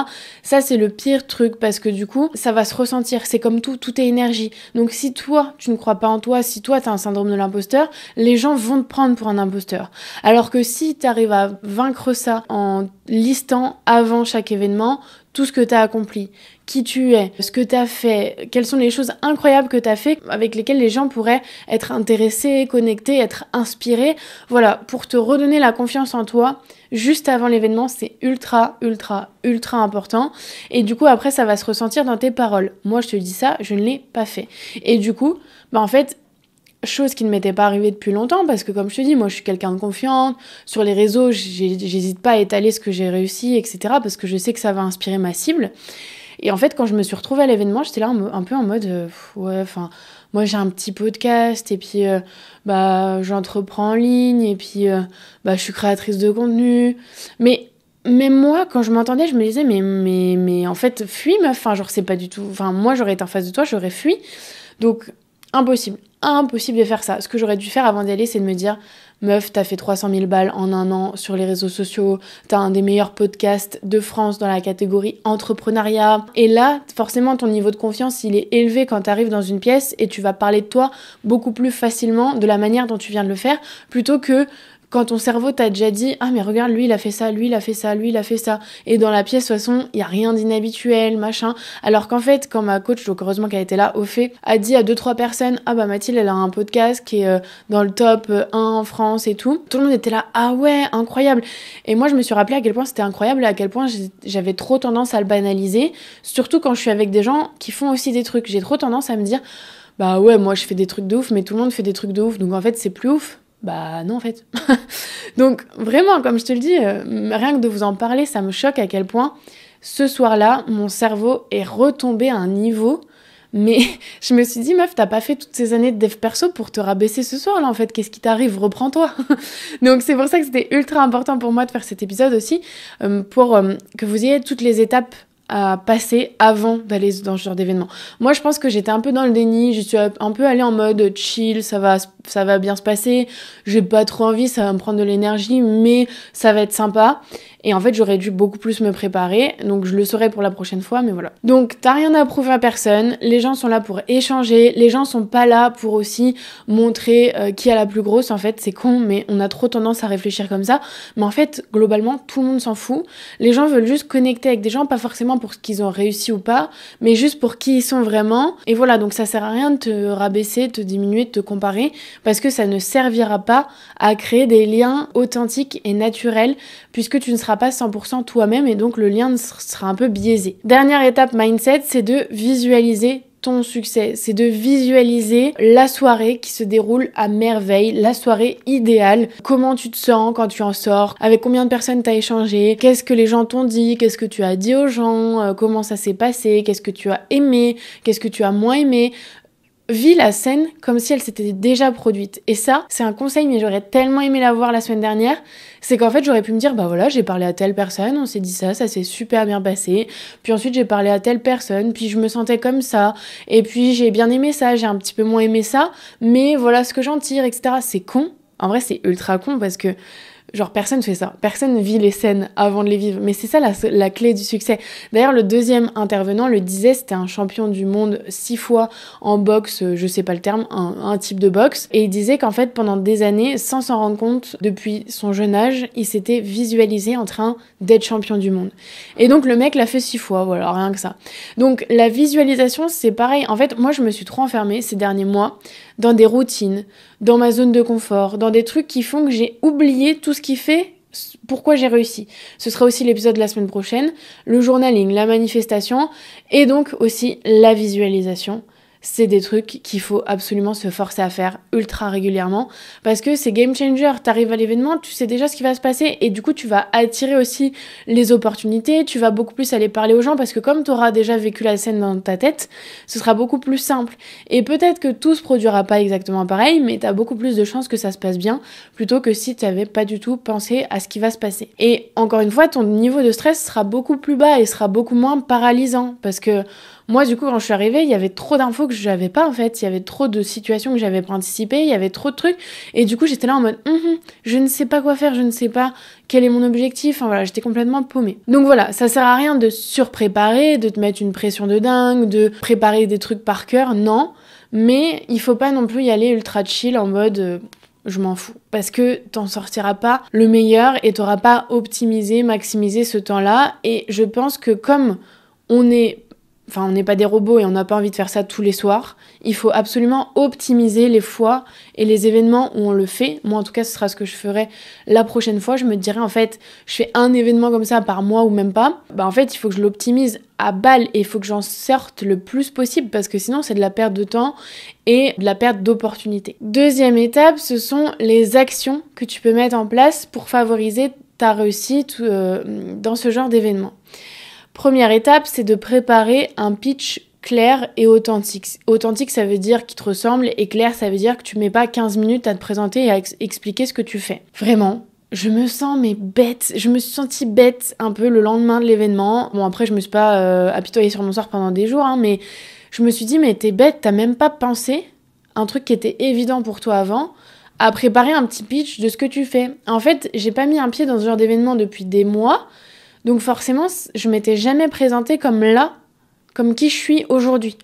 Ça, c'est le pire truc parce que du coup, ça va se ressentir. C'est comme tout est énergie. Donc si toi, tu ne crois pas en toi, si toi, t'as un syndrome de l'imposteur, les gens vont te prendre pour un imposteur. Alors que si t'arrives à vaincre ça en listant avant chaque événement tout ce que t'as accompli, qui tu es, ce que t'as fait, quelles sont les choses incroyables que t'as fait avec lesquelles les gens pourraient être intéressés, connectés, être inspirés. Voilà, pour te redonner la confiance en toi, juste avant l'événement, c'est ultra important. Et du coup, après, ça va se ressentir dans tes paroles. Moi, je te dis ça, je ne l'ai pas fait. Et du coup, en fait, chose qui ne m'était pas arrivée depuis longtemps parce que comme je te dis, moi je suis quelqu'un de confiante, sur les réseaux j'hésite pas à étaler ce que j'ai réussi, etc. parce que je sais que ça va inspirer ma cible. Et en fait quand je me suis retrouvée à l'événement, j'étais là un peu en mode moi j'ai un petit podcast et puis j'entreprends en ligne et puis je suis créatrice de contenu, mais même moi, quand je m'entendais, je me disais mais en fait fuis meuf, c'est pas du tout, moi j'aurais été en face de toi, j'aurais fui. Donc impossible de faire ça. Ce que j'aurais dû faire avant d'y aller, c'est de me dire meuf, t'as fait 300 000 balles en un an sur les réseaux sociaux, t'as un des meilleurs podcasts de France dans la catégorie entrepreneuriat. Et là, forcément, ton niveau de confiance, il est élevé quand t'arrives dans une pièce et tu vas parler de toi beaucoup plus facilement de la manière dont tu viens de le faire, plutôt que quand ton cerveau t'a déjà dit « Ah mais regarde, lui il a fait ça, lui il a fait ça, lui il a fait ça ». Et dans la pièce, de toute façon, il n'y a rien d'inhabituel, machin. Alors qu'en fait, quand ma coach, donc heureusement qu'elle était là, au fait, a dit à 2-3 personnes « Ah Mathilde, elle a un podcast qui est dans le top 1 en France et tout ». Tout le monde était là « Ah ouais, incroyable ». Et moi, je me suis rappelé à quel point c'était incroyable et à quel point j'avais trop tendance à le banaliser. Surtout quand je suis avec des gens qui font aussi des trucs. J'ai trop tendance à me dire « Bah ouais, moi je fais des trucs de ouf, mais tout le monde fait des trucs de ouf. Donc en fait, c'est plus ouf ». Bah non en fait. Donc vraiment, comme je te le dis, rien que de vous en parler, ça me choque à quel point ce soir-là, mon cerveau est retombé à un niveau. Mais je me suis dit, meuf, t'as pas fait toutes ces années de dev perso pour te rabaisser ce soir-là en fait. Qu'est-ce qui t'arrive? Reprends-toi. Donc c'est pour ça que c'était ultra important pour moi de faire cet épisode aussi, pour que vous ayez toutes les étapes à passer avant d'aller dans ce genre d'événement. Moi, je pense que j'étais un peu dans le déni, je suis un peu allée en mode chill, ça va bien se passer, j'ai pas trop envie, ça va me prendre de l'énergie, mais ça va être sympa. Et en fait, j'aurais dû beaucoup plus me préparer, donc je le saurai pour la prochaine fois, mais voilà. Donc, t'as rien à prouver à personne, les gens sont là pour échanger, les gens sont pas là pour aussi montrer qui a la plus grosse, en fait, c'est con, mais on a trop tendance à réfléchir comme ça, mais en fait, globalement, tout le monde s'en fout. Les gens veulent juste connecter avec des gens, pas forcément pour ce qu'ils ont réussi ou pas, mais juste pour qui ils sont vraiment, et voilà, donc ça sert à rien de te rabaisser, de te diminuer, de te comparer, parce que ça ne servira pas à créer des liens authentiques et naturels, puisque tu ne seras pas 100% toi-même et donc le lien sera un peu biaisé. Dernière étape mindset, c'est de visualiser ton succès, c'est de visualiser la soirée qui se déroule à merveille, la soirée idéale, comment tu te sens quand tu en sors, avec combien de personnes t'as échangé, qu'est-ce que les gens t'ont dit, qu'est-ce que tu as dit aux gens, comment ça s'est passé, qu'est-ce que tu as aimé, qu'est-ce que tu as moins aimé. Vis la scène comme si elle s'était déjà produite. Et ça, c'est un conseil, mais j'aurais tellement aimé l'avoir la semaine dernière, c'est qu'en fait, j'aurais pu me dire, bah voilà, j'ai parlé à telle personne, on s'est dit ça s'est super bien passé, puis ensuite j'ai parlé à telle personne, puis je me sentais comme ça, et puis j'ai bien aimé ça, j'ai un petit peu moins aimé ça, mais voilà ce que j'en tire, etc. C'est con. En vrai, c'est ultra con parce que genre, personne fait ça. Personne vit les scènes avant de les vivre. Mais c'est ça la clé du succès. D'ailleurs, le deuxième intervenant le disait, c'était un champion du monde 6 fois en boxe, je sais pas le terme, un type de boxe. Et il disait qu'en fait, pendant des années, sans s'en rendre compte, depuis son jeune âge, il s'était visualisé en train d'être champion du monde. Et donc, le mec l'a fait 6 fois, voilà, rien que ça. Donc, la visualisation, c'est pareil. En fait, moi, je me suis trop enfermée ces derniers mois dans des routines, dans ma zone de confort, dans des trucs qui font que j'ai oublié tout ce qui fait pourquoi j'ai réussi. Ce sera aussi l'épisode de la semaine prochaine, le journaling, la manifestation et donc aussi la visualisation. C'est des trucs qu'il faut absolument se forcer à faire ultra régulièrement parce que c'est game changer. T'arrives à l'événement, tu sais déjà ce qui va se passer et du coup tu vas attirer aussi les opportunités, tu vas beaucoup plus aller parler aux gens parce que comme t'auras déjà vécu la scène dans ta tête, ce sera beaucoup plus simple. Et peut-être que tout se produira pas exactement pareil, mais t'as beaucoup plus de chances que ça se passe bien plutôt que si t'avais pas du tout pensé à ce qui va se passer. Et encore une fois, ton niveau de stress sera beaucoup plus bas et sera beaucoup moins paralysant parce que moi, du coup, quand je suis arrivée, il y avait trop d'infos que je n'avais pas, en fait. Il y avait trop de situations que j'avais pas anticipées, il y avait trop de trucs. Et du coup, j'étais là en mode, je ne sais pas quoi faire, je ne sais pas quel est mon objectif. Enfin voilà, j'étais complètement paumée. Donc voilà, ça sert à rien de surpréparer, de te mettre une pression de dingue, de préparer des trucs par cœur, non. Mais il faut pas non plus y aller ultra chill en mode... je m'en fous. Parce que t'en sortiras pas le meilleur et t'auras pas optimisé, maximisé ce temps-là. Et je pense que comme on n'est pas des robots et on n'a pas envie de faire ça tous les soirs. Il faut absolument optimiser les fois et les événements où on le fait. Moi, en tout cas, ce sera ce que je ferai la prochaine fois. Je me dirais, en fait, je fais un événement comme ça par mois ou même pas. Bah, en fait, il faut que je l'optimise à balle et il faut que j'en sorte le plus possible parce que sinon, c'est de la perte de temps et de la perte d'opportunités. Deuxième étape, ce sont les actions que tu peux mettre en place pour favoriser ta réussite dans ce genre d'événement. Première étape, c'est de préparer un pitch clair et authentique. Authentique, ça veut dire qu'il te ressemble et clair, ça veut dire que tu mets pas 15 minutes à te présenter et à expliquer ce que tu fais. Vraiment, je me sens bête. Je me suis sentie bête un peu le lendemain de l'événement. Bon, après, je me suis pas apitoyée sur mon sort pendant des jours, mais je me suis dit, mais t'es bête, t'as même pas pensé un truc qui était évident pour toi avant à préparer un petit pitch de ce que tu fais. En fait, j'ai pas mis un pied dans ce genre d'événement depuis des mois. Donc forcément, je m'étais jamais présentée comme qui je suis aujourd'hui.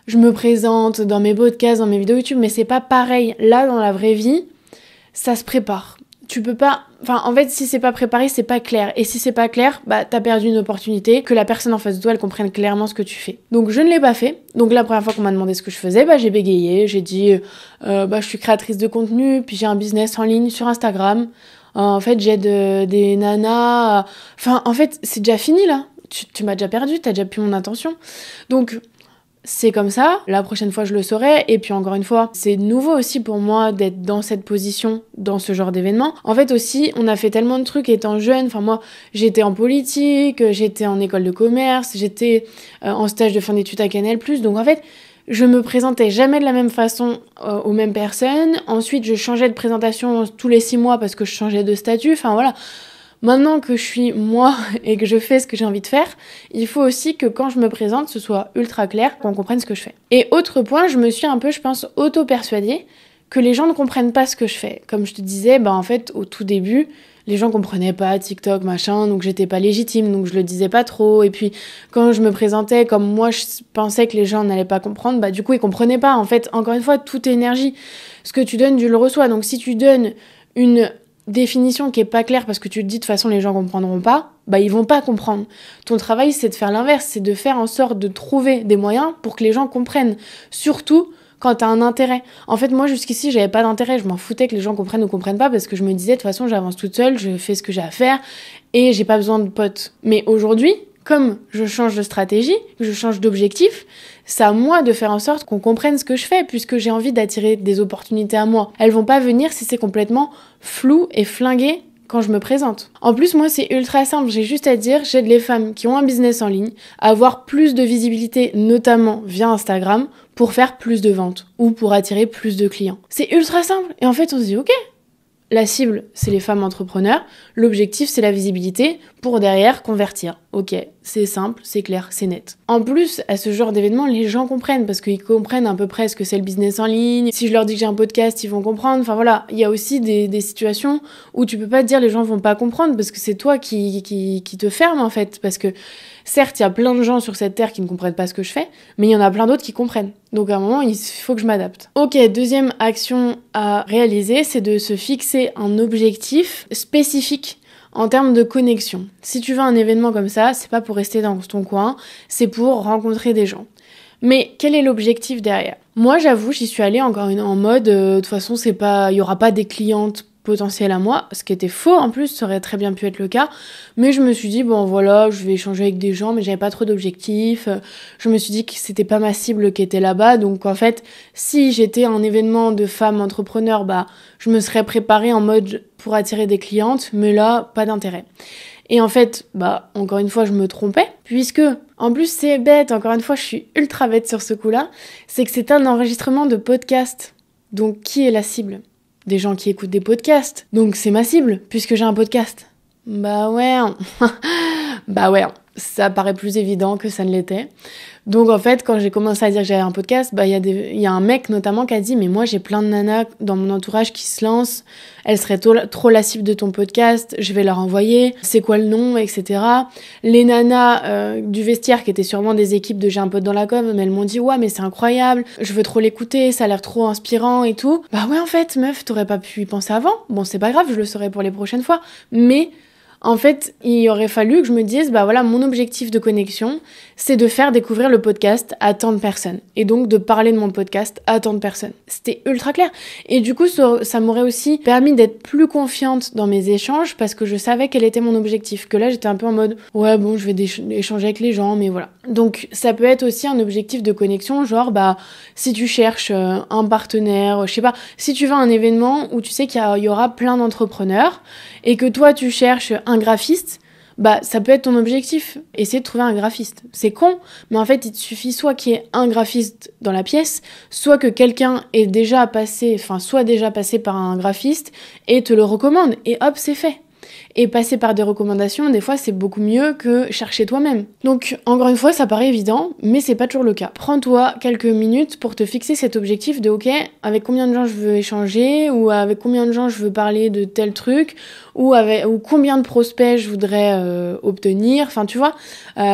Je me présente dans mes podcasts, dans mes vidéos YouTube, mais c'est pas pareil. Là, dans la vraie vie, ça se prépare. Tu peux pas... en fait, si c'est pas préparé, c'est pas clair. Et si c'est pas clair, bah t'as perdu une opportunité, que la personne en face de toi, elle comprenne clairement ce que tu fais. Donc je ne l'ai pas fait. Donc la première fois qu'on m'a demandé ce que je faisais, j'ai bégayé. J'ai dit, je suis créatrice de contenu, puis j'ai un business en ligne sur Instagram. En fait, j'aide des nanas... en fait, c'est déjà fini, là. Tu m'as déjà perdu, t'as déjà plus mon attention. Donc, c'est comme ça. La prochaine fois, je le saurai. Et puis, encore une fois, c'est nouveau aussi pour moi d'être dans cette position, dans ce genre d'événement. En fait, aussi, on a fait tellement de trucs étant jeune. Moi, j'étais en politique, j'étais en école de commerce, j'étais en stage de fin d'études à Canal+. Donc, en fait... je me présentais jamais de la même façon aux mêmes personnes. Ensuite, je changeais de présentation tous les 6 mois parce que je changeais de statut. Voilà. Maintenant que je suis moi et que je fais ce que j'ai envie de faire, il faut aussi que quand je me présente, ce soit ultra clair, qu'on comprenne ce que je fais. Et autre point, je me suis un peu, je pense, auto-persuadée que les gens ne comprennent pas ce que je fais. Comme je te disais, en fait, au tout début, les gens comprenaient pas TikTok, machin, donc j'étais pas légitime, donc je le disais pas trop. Et puis, quand je me présentais, comme moi, je pensais que les gens n'allaient pas comprendre, du coup, ils comprenaient pas. En fait, encore une fois, tout est énergie. Ce que tu donnes, tu le reçois. Donc, si tu donnes une définition qui est pas claire parce que tu te dis de toute façon les gens comprendront pas, ils vont pas comprendre. Ton travail, c'est de faire l'inverse, c'est de faire en sorte de trouver des moyens pour que les gens comprennent. Surtout quand t'as un intérêt. En fait, moi, jusqu'ici, j'avais pas d'intérêt. Je m'en foutais que les gens comprennent ou comprennent pas parce que je me disais, de toute façon, j'avance toute seule, je fais ce que j'ai à faire et j'ai pas besoin de potes. Mais aujourd'hui, comme je change de stratégie, je change d'objectif, c'est à moi de faire en sorte qu'on comprenne ce que je fais puisque j'ai envie d'attirer des opportunités à moi. Elles vont pas venir si c'est complètement flou et flingué quand je me présente. En plus, moi, c'est ultra simple. J'ai juste à dire, j'aide les femmes qui ont un business en ligne à avoir plus de visibilité, notamment via Instagram, pour faire plus de ventes ou pour attirer plus de clients. C'est ultra simple. Et en fait, on se dit, ok, la cible, c'est les femmes entrepreneurs. L'objectif, c'est la visibilité pour derrière convertir. Ok, c'est simple, c'est clair, c'est net. En plus, à ce genre d'événement, les gens comprennent parce qu'ils comprennent à peu près ce que c'est le business en ligne. Si je leur dis que j'ai un podcast, ils vont comprendre. Enfin voilà, il y a aussi des situations où tu peux pas te dire les gens vont pas comprendre parce que c'est toi qui te ferme en fait. Parce que certes, il y a plein de gens sur cette terre qui ne comprennent pas ce que je fais, mais il y en a plein d'autres qui comprennent. Donc à un moment, il faut que je m'adapte. Ok, deuxième action à réaliser, c'est de se fixer un objectif spécifique en termes de connexion. Si tu veux un événement comme ça, c'est pas pour rester dans ton coin, c'est pour rencontrer des gens. Mais quel est l'objectif derrière ? Moi, j'avoue, j'y suis allée encore en mode, de toute façon, il y aura pas des clientes potentielles à moi, ce qui était faux en plus, ça aurait très bien pu être le cas, mais je me suis dit, je vais échanger avec des gens, mais j'avais pas trop d'objectifs, je me suis dit que c'était pas ma cible qui était là-bas, donc en fait, si j'étais un événement de femmes entrepreneurs, je me serais préparée en mode pour attirer des clientes, mais là, pas d'intérêt. Et en fait, encore une fois, je me trompais, puisque, en plus, c'est bête, encore une fois, je suis ultra bête sur ce coup-là, c'est que c'est un enregistrement de podcast. Donc, qui est la cible ? Des gens qui écoutent des podcasts. Donc, c'est ma cible, puisque j'ai un podcast. Ouais, ça paraît plus évident que ça ne l'était. Donc en fait, quand j'ai commencé à dire que j'avais un podcast, y a un mec notamment qui a dit « Mais moi, j'ai plein de nanas dans mon entourage qui se lancent. Elles seraient trop la cible de ton podcast. Je vais leur envoyer. C'est quoi le nom, etc. » Les nanas du vestiaire, qui étaient sûrement des équipes de J'ai un pote dans la com, mais elles m'ont dit « Ouais, mais c'est incroyable. Je veux trop l'écouter. Ça a l'air trop inspirant et tout. » Ouais, en fait, meuf, t'aurais pas pu y penser avant. Bon, c'est pas grave, je le saurai pour les prochaines fois. Mais... en fait, il aurait fallu que je me dise, mon objectif de connexion, c'est de faire découvrir le podcast à tant de personnes. Et donc, de parler de mon podcast à tant de personnes. C'était ultra clair. Et du coup, ça m'aurait aussi permis d'être plus confiante dans mes échanges parce que je savais quel était mon objectif. Que là, j'étais un peu en mode, je vais échanger avec les gens, mais voilà. Donc, ça peut être aussi un objectif de connexion, genre, si tu cherches un partenaire, je sais pas, si tu veux un événement où tu sais qu'il y aura plein d'entrepreneurs et que toi, tu cherches un graphiste, ça peut être ton objectif, essayer de trouver un graphiste. C'est con, mais en fait, il te suffit soit qu'il y ait un graphiste dans la pièce, soit que quelqu'un soit déjà passé par un graphiste et te le recommande, et hop, c'est fait. Et passer par des recommandations, des fois, c'est beaucoup mieux que chercher toi-même. Donc, encore une fois, ça paraît évident, mais c'est pas toujours le cas. Prends-toi quelques minutes pour te fixer cet objectif de, ok, avec combien de gens je veux échanger, ou avec combien de gens je veux parler de tel truc, ou combien de prospects je voudrais obtenir, enfin, tu vois,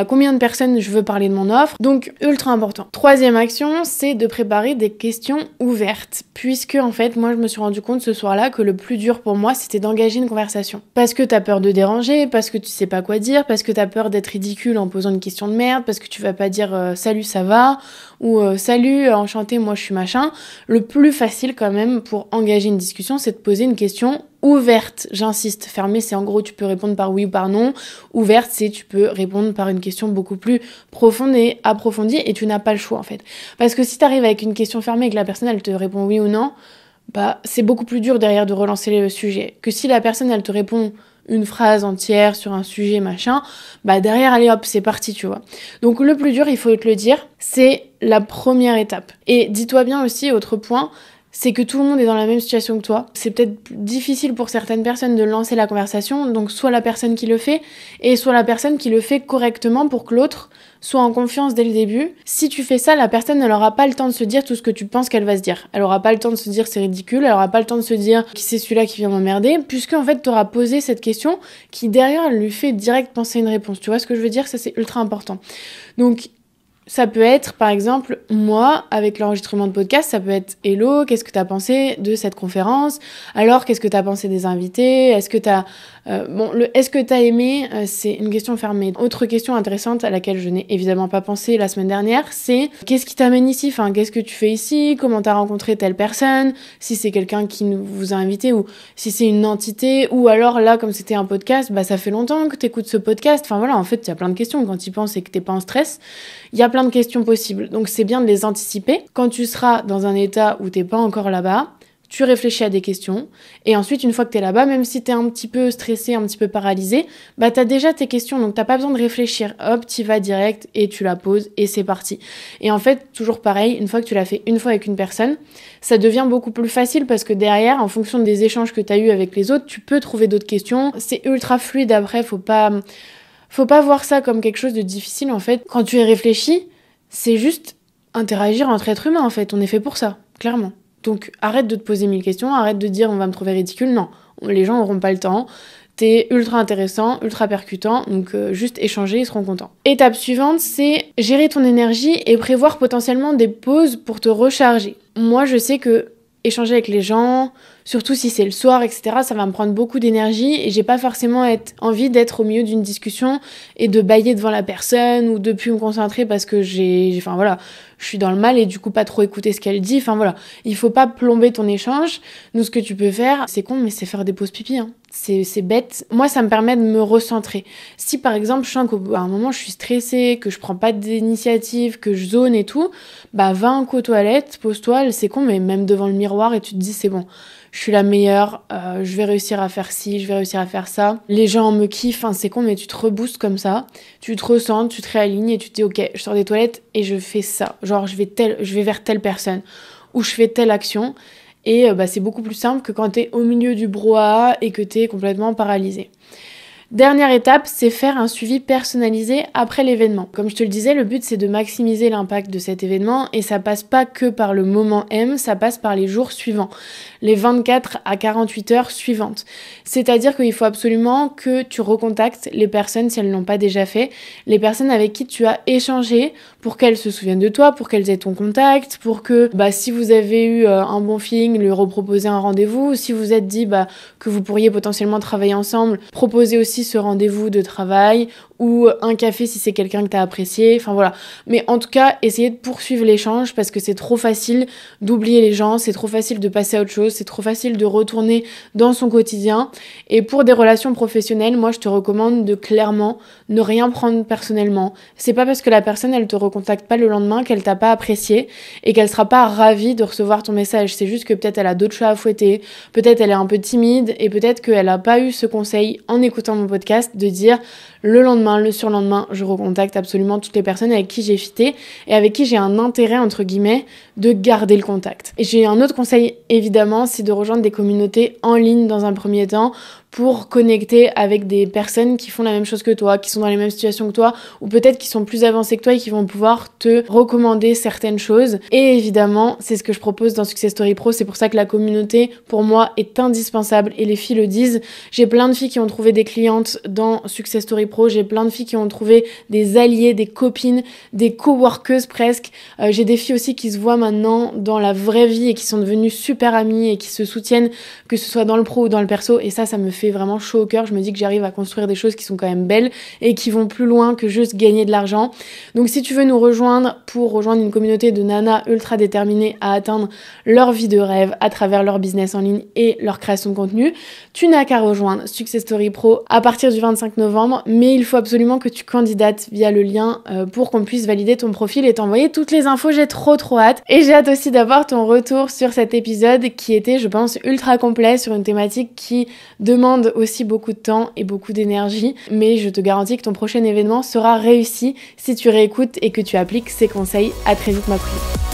combien de personnes je veux parler de mon offre. Donc, ultra important. Troisième action, c'est de préparer des questions ouvertes, puisque, en fait, moi, je me suis rendu compte ce soir-là que le plus dur pour moi, c'était d'engager une conversation. Parce que t'as peur de déranger, parce que tu sais pas quoi dire, parce que t'as peur d'être ridicule en posant une question de merde, parce que tu vas pas dire salut ça va, ou salut enchanté moi je suis machin. Le plus facile quand même pour engager une discussion, c'est de poser une question ouverte, j'insiste. Fermée, c'est en gros tu peux répondre par oui ou par non. Ouverte, c'est tu peux répondre par une question beaucoup plus profonde et approfondie, et tu n'as pas le choix en fait. Parce que si t'arrives avec une question fermée et que la personne elle te répond oui ou non, c'est beaucoup plus dur derrière de relancer le sujet. Que si la personne elle te répond une phrase entière sur un sujet machin, derrière allez hop c'est parti, tu vois. Donc le plus dur, il faut te le dire, c'est la première étape. Et dis-toi bien aussi, autre point, c'est que tout le monde est dans la même situation que toi. C'est peut-être difficile pour certaines personnes de lancer la conversation, donc soit la personne qui le fait, et soit la personne qui le fait correctement pour que l'autre soit en confiance dès le début. Si tu fais ça, la personne, elle aura pas le temps de se dire tout ce que tu penses qu'elle va se dire. Elle aura pas le temps de se dire c'est ridicule, elle aura pas le temps de se dire qui c'est celui-là qui vient m'emmerder, puisque en fait, t'auras posé cette question qui derrière, elle lui fait direct penser une réponse. Tu vois ce que je veux dire? Ça, c'est ultra important. Donc, ça peut être, par exemple, moi, avec l'enregistrement de podcast, ça peut être « Hello, qu'est-ce que t'as pensé de cette conférence? Alors, qu'est-ce que t'as pensé des invités? Est-ce que t'as... » est-ce que t'as aimé, c'est une question fermée. Autre question intéressante à laquelle je n'ai évidemment pas pensé la semaine dernière, c'est qu'est-ce qui t'amène ici? Enfin, qu'est-ce que tu fais ici? Comment t'as rencontré telle personne? Si c'est quelqu'un qui vous a invité ou si c'est une entité, ou alors là, comme c'était un podcast, bah ça fait longtemps que t'écoutes ce podcast. Enfin voilà, en fait, il y a plein de questions. Quand tu y penses et que t'es pas en stress, il y a plein de questions possibles. Donc c'est bien de les anticiper. Quand tu seras dans un état où t'es pas encore là-bas, tu réfléchis à des questions, et ensuite, une fois que t'es là-bas, même si t'es un petit peu stressé, un petit peu paralysé, bah t'as déjà tes questions, donc t'as pas besoin de réfléchir. Hop, t'y vas direct, et tu la poses, et c'est parti. Et en fait, toujours pareil, une fois que tu l'as fait une fois avec une personne, ça devient beaucoup plus facile, parce que derrière, en fonction des échanges que t'as eu avec les autres, tu peux trouver d'autres questions. C'est ultra fluide après, faut pas voir ça comme quelque chose de difficile, en fait. Quand tu y réfléchis, c'est juste interagir entre êtres humains, en fait. On est fait pour ça, clairement. Donc arrête de te poser 1000 questions, arrête de dire on va me trouver ridicule, non. Les gens n'auront pas le temps. T'es ultra intéressant, ultra percutant, donc juste échanger, ils seront contents. Étape suivante, c'est gérer ton énergie et prévoir potentiellement des pauses pour te recharger. Moi, je sais que échanger avec les gens, surtout si c'est le soir, etc., ça va me prendre beaucoup d'énergie et j'ai pas forcément envie d'être au milieu d'une discussion et de bâiller devant la personne ou de plus me concentrer parce que enfin voilà, je suis dans le mal et du coup pas trop écouter ce qu'elle dit. Enfin voilà, il faut pas plomber ton échange. Nous, ce que tu peux faire, c'est con, mais c'est faire des pauses pipi, hein. C'est bête. Moi, ça me permet de me recentrer. Si par exemple, je sens qu'à un moment, je suis stressée, que je prends pas d'initiative, que je zone et tout, bah va un coup aux toilettes, pose-toi, c'est con, mais même devant le miroir et tu te dis c'est bon. Je suis la meilleure, je vais réussir à faire ci, je vais réussir à faire ça. Les gens me kiffent, c'est con, mais tu te reboostes comme ça. Tu te ressens, tu te réalignes et tu te dis ok, je sors des toilettes et je fais ça. Genre je vais vers telle personne ou je fais telle action. Et c'est beaucoup plus simple que quand t'es au milieu du brouhaha et que t'es complètement paralysé. Dernière étape, c'est faire un suivi personnalisé après l'événement. Comme je te le disais, le but c'est de maximiser l'impact de cet événement et ça passe pas que par le moment M, ça passe par les jours suivants, les 24 à 48 heures suivantes. C'est-à-dire qu'il faut absolument que tu recontactes les personnes si elles l'ont pas déjà fait, les personnes avec qui tu as échangé pour qu'elles se souviennent de toi, pour qu'elles aient ton contact, pour que si vous avez eu un bon feeling, lui reproposer un rendez-vous, si vous êtes dit que vous pourriez potentiellement travailler ensemble, proposer aussi ce rendez-vous de travail ou un café si c'est quelqu'un que t'as apprécié, enfin voilà. Mais en tout cas, essayez de poursuivre l'échange parce que c'est trop facile d'oublier les gens, c'est trop facile de passer à autre chose, c'est trop facile de retourner dans son quotidien. Et pour des relations professionnelles, moi je te recommande de clairement ne rien prendre personnellement. C'est pas parce que la personne elle te recontacte pas le lendemain qu'elle t'a pas apprécié et qu'elle sera pas ravie de recevoir ton message. C'est juste que peut-être elle a d'autres chats à fouetter, peut-être elle est un peu timide et peut-être qu'elle a pas eu ce conseil en écoutant mon podcast de dire le lendemain, le surlendemain, je recontacte absolument toutes les personnes avec qui j'ai fité et avec qui j'ai un intérêt, entre guillemets, de garder le contact. Et j'ai un autre conseil, évidemment, c'est de rejoindre des communautés en ligne dans un premier temps pour connecter avec des personnes qui font la même chose que toi, qui sont dans les mêmes situations que toi, ou peut-être qui sont plus avancées que toi et qui vont pouvoir te recommander certaines choses. Et évidemment, c'est ce que je propose dans Success Story Pro, c'est pour ça que la communauté, pour moi, est indispensable, et les filles le disent. J'ai plein de filles qui ont trouvé des clientes dans Success Story Pro, j'ai plein de filles qui ont trouvé des alliés, des copines, des coworkeuses presque. J'ai des filles aussi qui se voient maintenant dans la vraie vie et qui sont devenues super amies et qui se soutiennent, que ce soit dans le pro ou dans le perso, et ça me fait vraiment chaud au cœur. Je me dis que j'arrive à construire des choses qui sont quand même belles et qui vont plus loin que juste gagner de l'argent. Donc si tu veux nous rejoindre pour rejoindre une communauté de nanas ultra déterminées à atteindre leur vie de rêve à travers leur business en ligne et leur création de contenu, tu n'as qu'à rejoindre Success Story Pro à partir du 25 novembre, mais il faut absolument que tu candidates via le lien pour qu'on puisse valider ton profil et t'envoyer toutes les infos. J'ai trop hâte, et j'ai hâte aussi d'avoir ton retour sur cet épisode qui était, je pense, ultra complet sur une thématique qui demande aussi beaucoup de temps et beaucoup d'énergie, mais je te garantis que ton prochain événement sera réussi si tu réécoutes et que tu appliques ces conseils. À très vite ma queen.